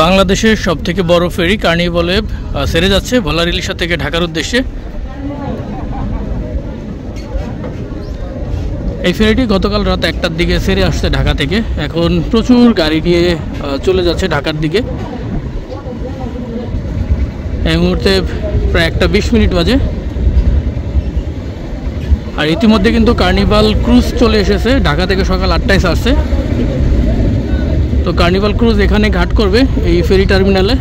বাংলাদেশের সবথেকে বড় ফেরি কার্নিভাল ওয়েভ ছেড়ে যাচ্ছে ভোলার ইলিশা থেকে ঢাকার উদ্দেশ্যে। এই ফেরিটি গতকাল রাত 1টার দিকে ছেড়ে আসছে ঢাকা থেকে। এখন প্রচুর গাড়ি নিয়ে চলে যাচ্ছে ঢাকার দিকে। এই মুহূর্তে প্রায় 1:20 বাজে। আর ইতিমধ্যে কিন্তু কার্নিভাল ক্রুজ চলে এসেছে, ঢাকা থেকে সকাল 8টায় ছাড়ছে। তো কার্নিভাল ক্রুজ এখানে ঘাট করবে এই ফেরি টার্মিনালে।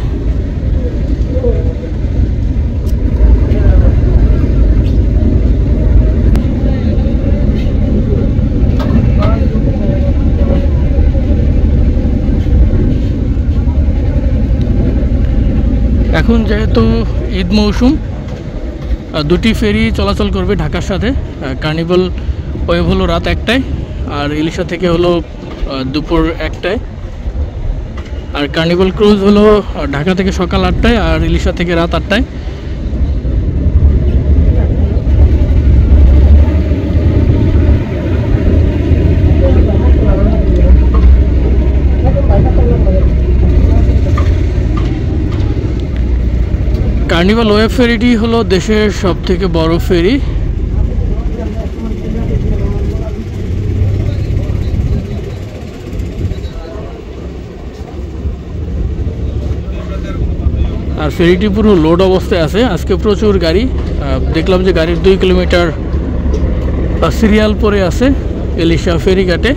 এখন যেহেতু ঈদ মৌসুম, দুটি ফেরি চলাচল করবে ঢাকার সাথে। কার্নিভাল ওয়েভ হলো রাত 1টায় আর ইলিশা থেকে হলো দুপুর 1টায়। আর কার্নিভাল ক্রুজ হলো ঢাকা থেকে সকাল 8টায় আর ইলিশা থেকে রাত 8টায়। কার্নিভাল ওয়েভ ফেরিটি হলো দেশের সবথেকে বড় ফেরি। আর ফেরিটি পুরো লোড অবস্থায় আছে। আজকে প্রচুর গাড়ি দেখলাম যে গাড়ির 2 কিলোমিটার সিরিয়াল পরে আছে ইলিশা ফেরিঘাটে।